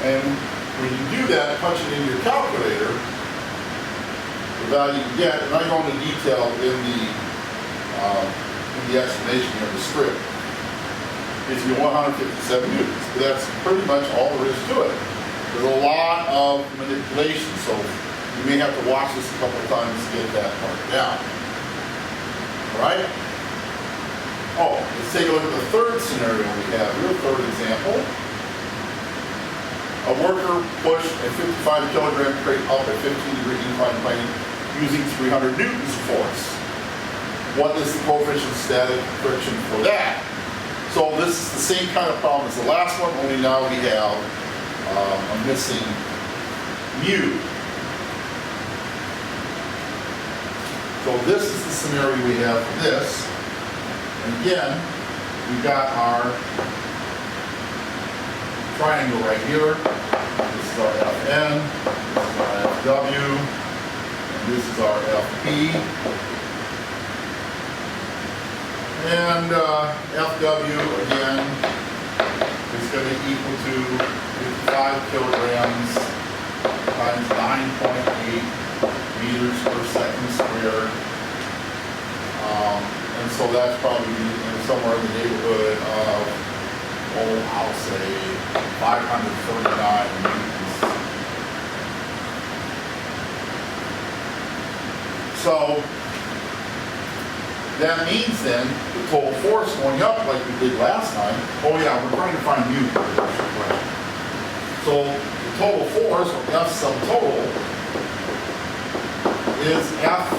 And when you do that, punch it into your calculator, the value you get, and I go into detail in the explanation of the script, is your 157 newtons. But that's pretty much all there is to it. There's a lot of manipulation, so you may have to watch this a couple of times to get that part down. All right? Oh, let's take a look at the third scenario we have here, third example. A worker pushed a 55 kilogram crate up a 15-degree inclined plane using 300 newtons of force. What is the coefficient of static friction for that? So this is the same kind of problem as the last one, only now we have a missing mu. So this is the scenario we have for this. And again, we've got our triangle right here. This is our Fn, this is our Fw, and this is our Fp. And Fw, again, is going to be equal to 55 kilograms times 9.8 meters per second squared. And so that's probably somewhere in the neighborhood of, I'll say 539 newtons. So that means then the total force going up like we did last time. Oh yeah, we're trying to find mu. So the total force, or F sum total, is Ff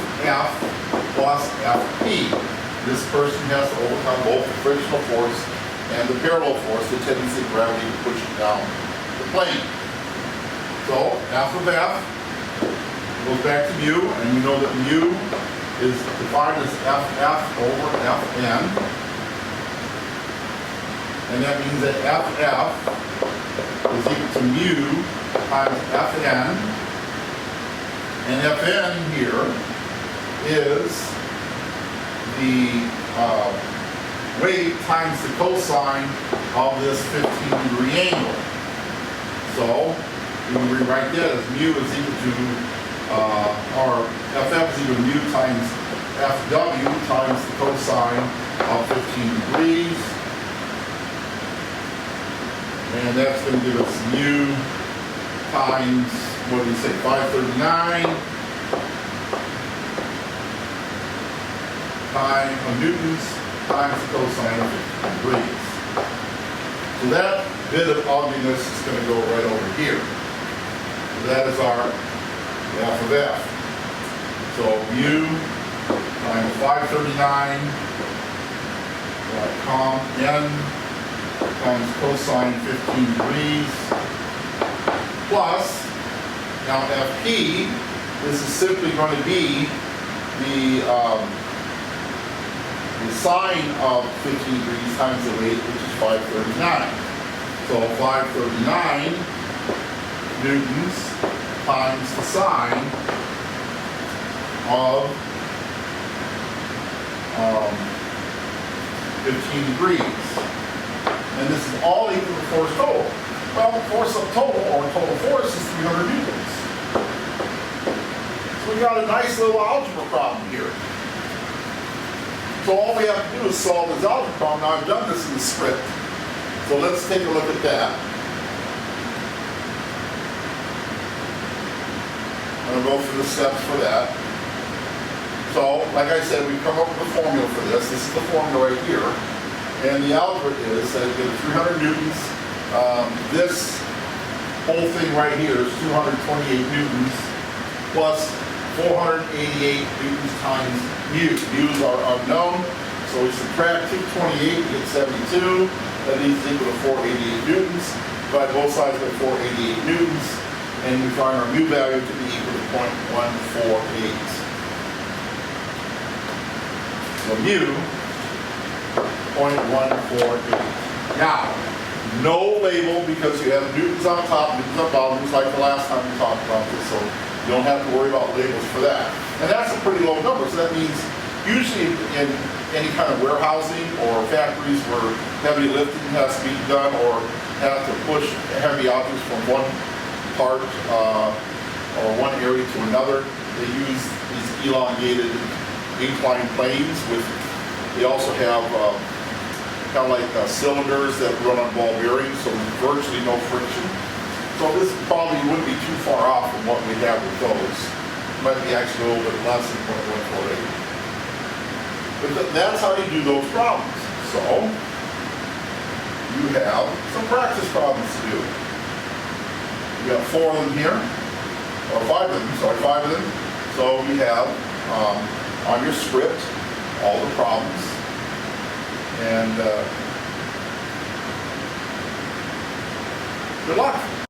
plus Fp. This person has to overcome both the frictional force and the parallel force, the tendency of gravity to push it down the plane. So F of F goes back to mu, and you know that mu is defined as Ff over Fn. And that means that Ff is equal to mu times Fn. And Fn here is the weight times the cosine of this 15-degree angle. So you can rewrite that as mu is equal to, or Ff is equal to mu times Fw times the cosine of 15 degrees. And that's going to give us mu times, what do you say, 539 newtons times the cosine of 15 degrees. So that bit of ugliness is going to go right over here. So that is our F of F. So mu times 539 n times cosine 15 degrees plus, now Fp, this is simply going to be the sine of 15 degrees times the weight, which is 539. So 539 newtons times the sine of 15 degrees. And this is all equal to force total. Well, force of total, or total force, is 300 newtons. So we got a nice little algebra problem here. So all we have to do is solve this algebra problem. Now I've done this in the script. So let's take a look at that. I'm going to go through the steps for that. So, like I said, we've come up with a formula for this. This is the formula right here. And the algebra is that you get 300 newtons. This whole thing right here is 228 newtons plus 488 newtons times mu. Mu's are unknown, so we subtract 228 to get 72. That is equal to 488 newtons. Divide both sides by 488 newtons, and we find our mu value to be equal to 0.148. So mu, 0.148. Now, no label because you have newtons on top, newtons on bottom, just like the last time we talked about this, so you don't have to worry about labels for that. And that's a pretty low number, so that means usually in any kind of warehousing or factories where heavy lifting has to be done, or have to push heavy objects from one part or one area to another. They use these elongated inclined planes with, they also have kind of like cylinders that run on ball bearings, so there's virtually no friction. So this probably wouldn't be too far off from what we have with those. Might be actually a little bit less than 0.148. But that's how you do those problems. So you have some practice problems to do. You got 4 of them here, or 5 of them, sorry, 5 of them. So you have on your script all the problems. And good luck.